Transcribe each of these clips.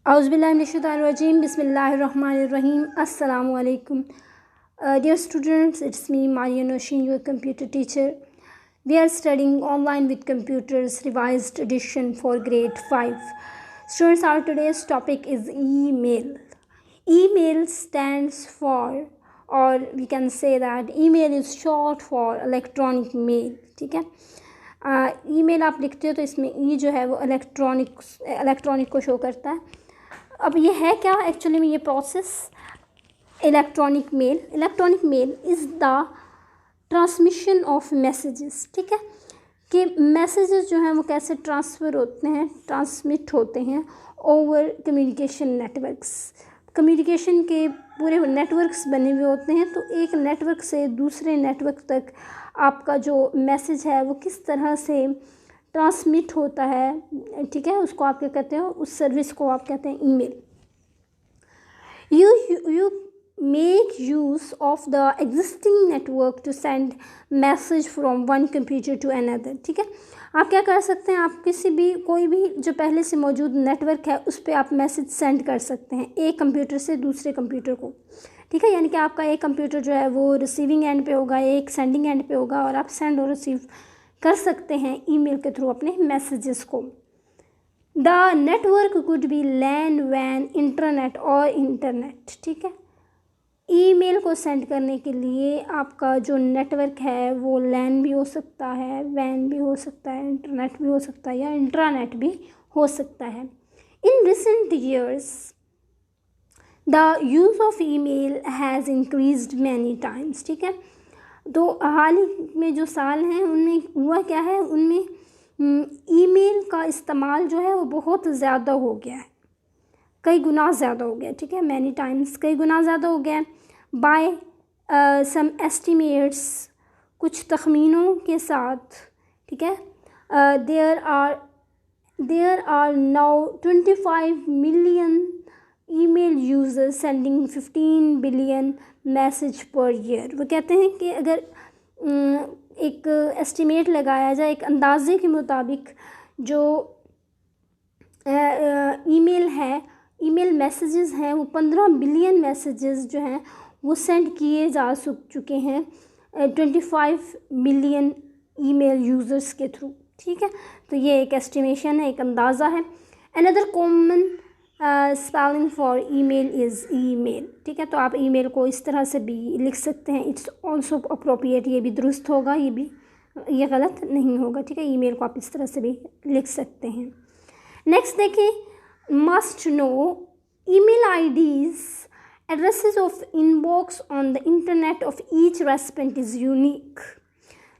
Auzubillahiminash-shaytanir-rajim. Bismillahir-rahmanir-rahim. Assalamualaikum. Dear students, it's me Maria Noshin, your computer teacher. We are studying online with computers, revised edition for grade 5. Students, our today's topic is email. Email stands for, or we can say that email is short for electronic mail. ठीक है, email आप लिखते हो तो इसमें ई जो है वो इलेक्ट्रॉनिक को शो करता है. अब ये है क्या एक्चुअली में ये process electronic mail is the transmission of messages. ठीक है, कि मैसेजेस जो हैं वो कैसे ट्रांसमिट होते हैं ओवर कम्युनिकेशन नेटवर्क्स. कम्युनिकेशन के पूरे नेटवर्क्स बने हुए होते हैं, तो एक नेटवर्क से दूसरे नेटवर्क तक आपका जो मैसेज है वो किस तरह से ट्रांसमिट होता है. ठीक है, उसको आप क्या कहते हो, उस सर्विस को आप कहते हैं email. You make use of the existing network to send message from one computer to another. ठीक है, आप क्या कर सकते हैं, आप कोई भी जो पहले से मौजूद नेटवर्क है उस पर आप मैसेज सेंड कर सकते हैं एक कंप्यूटर से दूसरे कंप्यूटर को. ठीक है, यानी कि आपका एक कंप्यूटर जो है वो रिसीविंग एंड पे होगा, एक सेंडिंग एंड पे होगा, और आप सेंड और रिसीव कर सकते हैं ईमेल के थ्रू अपने मैसेजेस को. The network could be LAN वैन इंटरनेट और इंटरनेट. ठीक है, ईमेल को सेंड करने के लिए आपका जो नेटवर्क है वो लैन भी हो सकता है, वैन भी हो सकता है, इंटरनेट भी हो सकता है, या इंट्रानेट भी हो सकता है. In recent years the use of email has increased many times. ठीक है, तो हाल ही में जो साल हैं उनमें हुआ क्या है, उनमें ईमेल का इस्तेमाल जो है वो बहुत ज़्यादा हो गया है, कई गुना ज़्यादा हो गया. ठीक है, मैनी टाइम्स, कई गुना ज़्यादा हो गया है. बाय सम एस्टिमेट्स, कुछ तखमीनों के साथ. ठीक है, there are now 25 million email users sending 15 billion message per year. वो कहते हैं कि अगर एक एस्टिमेट लगाया जाए, एक अंदाजे के मुताबिक जो ईमेल मैसेजेस हैं वो 15 बिलियन मैसेजेस जो हैं वो सेंड किए जा चुके हैं 25 मिलियन ईमेल यूज़र्स के थ्रू. ठीक है, तो ये एक एस्टिमेशन है, एक अंदाज़ा है. Another common spelling for email is email. ठीक है, तो आप ईमेल को इस तरह से भी लिख सकते हैं. इट्स ऑल्सो अप्रोप्रिएट, ये भी दुरुस्त होगा, ये गलत नहीं होगा. ठीक है, ईमेल को आप इस तरह से भी लिख सकते हैं. नेक्स्ट देखिए, must know email IDs addresses of inbox on the internet of each recipient is unique.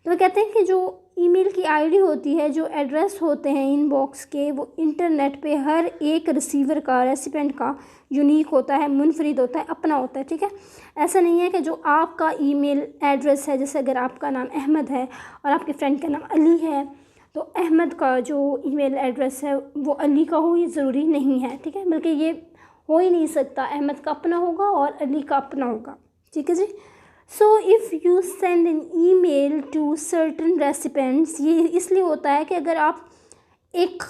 तो कहते हैं कि जो ईमेल की आईडी होती है, जो एड्रेस होते हैं इनबॉक्स के, वो इंटरनेट पे हर एक रिसीवर का, रेसिपेंट का यूनिक होता है, मुनफरिद होता है, अपना होता है. ठीक है, ऐसा नहीं है कि जो आपका ईमेल एड्रेस है, जैसे अगर आपका नाम अहमद है और आपके फ्रेंड का नाम अली है, तो अहमद का जो ईमेल एड्रेस है वो अली का हो, ये ज़रूरी नहीं है. ठीक है, बल्कि ये हो ही नहीं सकता, अहमद का अपना होगा और अली का अपना होगा. ठीक है जी. So if you send an email to certain recipients, ये इसलिए होता है कि अगर आप एक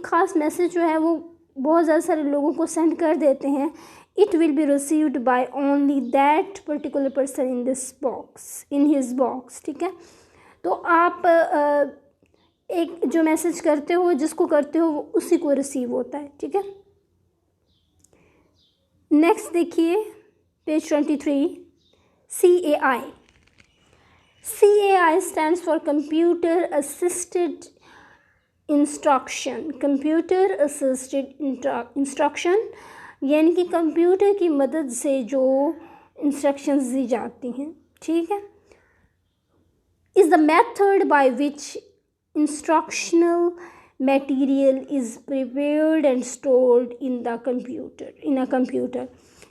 ख़ास मैसेज जो है वो बहुत ज़्यादा सारे लोगों को सेंड कर देते हैं, it will be received by only that particular person in this box, in his box. ठीक है, तो आप एक जो मैसेज करते हो, जिसको करते हो, वो उसी को रिसीव होता है. ठीक है, नेक्स्ट देखिए page 23. CAI. CAI stands for Computer Assisted Instruction. Computer Assisted Instruction यानी कि कंप्यूटर की मदद से जो इंस्ट्रक्शंस दी जाती हैं. ठीक है, is the method by which instructional material is prepared and stored in a computer.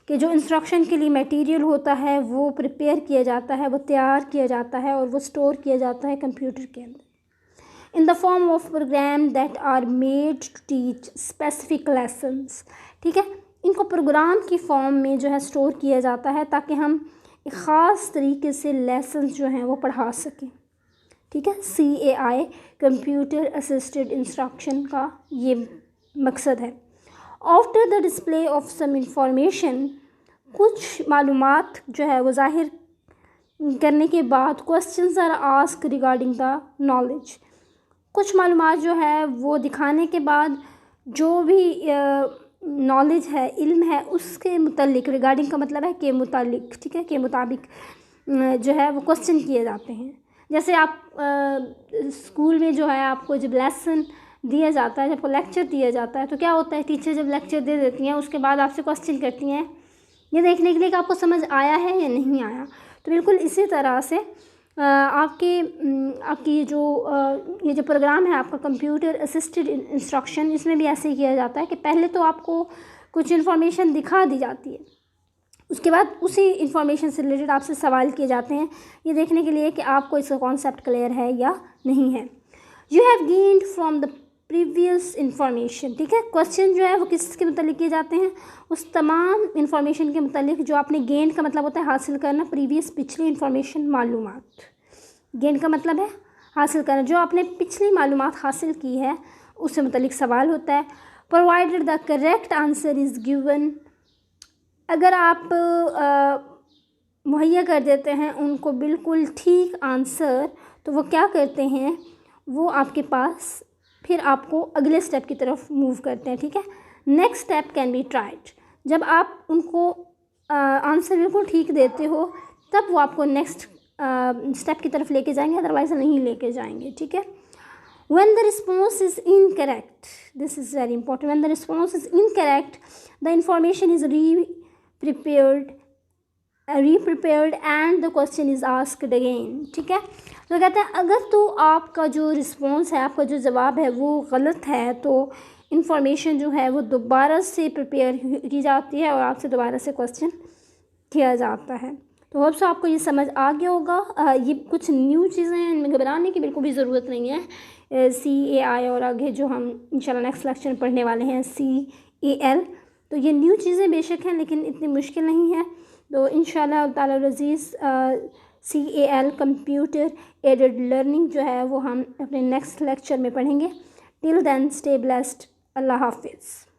कि जो इंस्ट्रक्शन के लिए मटेरियल होता है वो प्रिपेयर किया जाता है, वो तैयार किया जाता है और वो स्टोर किया जाता है कंप्यूटर के अंदर in the form of program that are made to teach specific lessons. ठीक है, इनको प्रोग्राम की फॉर्म में जो है स्टोर किया जाता है ताकि हम एक ख़ास तरीके से लेसन्स जो हैं वो पढ़ा सकें. ठीक है, CAI कंप्यूटर असिस्टेड इंस्ट्रक्शन का ये मकसद है. After the display of some information, कुछ मालूमात जो है वो ज़ाहिर करने के बाद questions are ask regarding the knowledge, कुछ मालूमात जो है वो दिखाने के बाद जो भी नॉलेज है, इल्म है, उसके मुतालिक, रिगार्डिंग का मतलब है के मुतालिक, ठीक है, के मुताबिक जो है वो क्वेश्चन किए जाते हैं। जैसे आप स्कूल में जो है आपको जब लेसन दिया जाता है, जब लेक्चर दिया जाता है, तो क्या होता है, टीचर जब लेक्चर दे देती हैं उसके बाद आपसे क्वेश्चन करती हैं ये देखने के लिए कि आपको समझ आया है या नहीं आया। तो बिल्कुल इसी तरह से आपकी ये जो प्रोग्राम है आपका कंप्यूटर असिस्टेड इंस्ट्रक्शन, इसमें भी ऐसे ही किया जाता है कि पहले तो आपको कुछ इन्फॉर्मेशन दिखा दी जाती है, उसके बाद उसी इन्फॉर्मेशन से रिलेटेड आपसे सवाल किए जाते हैं ये देखने के लिए कि आपको इसका कॉन्सेप्ट क्लियर है या नहीं है। You have gained from the previous information, ठीक है, क्वेश्चन जो है वो किसके मतलब किए जाते हैं, उस तमाम इन्फॉर्मेशन के मतलब जो आपने गेन का मतलब होता है हासिल करना, प्रीवियस पिछली इन्फॉर्मेशन मालूमात, गेन का मतलब है हासिल करना, जो आपने पिछली मालूमात हासिल की है उससे मतलब सवाल होता है। Provided the correct answer is given, अगर आप मुहैया कर देते हैं उनको बिल्कुल ठीक आंसर, तो वो क्या करते हैं, वो आपके पास फिर आपको अगले स्टेप की तरफ मूव करते हैं, ठीक है। Next step can be tried, जब आप उनको आंसर बिल्कुल ठीक देते हो तब वो आपको नेक्स्ट स्टेप की तरफ लेके जाएंगे, अदरवाइज नहीं लेके जाएंगे, ठीक है। When the response is incorrect, this is very important, when the response is incorrect, the information is re-prepared and the question is asked again, ठीक है। तो कहते हैं अगर तो आपका जो रिस्पॉन्स है, आपका जो जवाब है वो गलत है, तो इंफॉर्मेशन जो है वो दोबारा से प्रिपेयर की जाती है और आपसे दोबारा से क्वेश्चन किया जाता है। तो होप सो आपको ये समझ आ गया होगा। ये कुछ न्यू चीज़ें हैं, इनमें घबराने की बिल्कुल भी ज़रूरत नहीं है। CAI और आगे जो हम इंशाल्लाह नेक्स्ट लेक्चर पढ़ने वाले हैं CAL, तो ये न्यू चीज़ें बेशक हैं लेकिन इतनी मुश्किल नहीं है। तो इंशाल्लाह ताला अज़ीज़ CAL कंप्यूटर एडेड लर्निंग जो है वो हम अपने नेक्स्ट लेक्चर में पढ़ेंगे। टिल देन स्टे ब्लेस्ड, अल्लाह हाफिज़।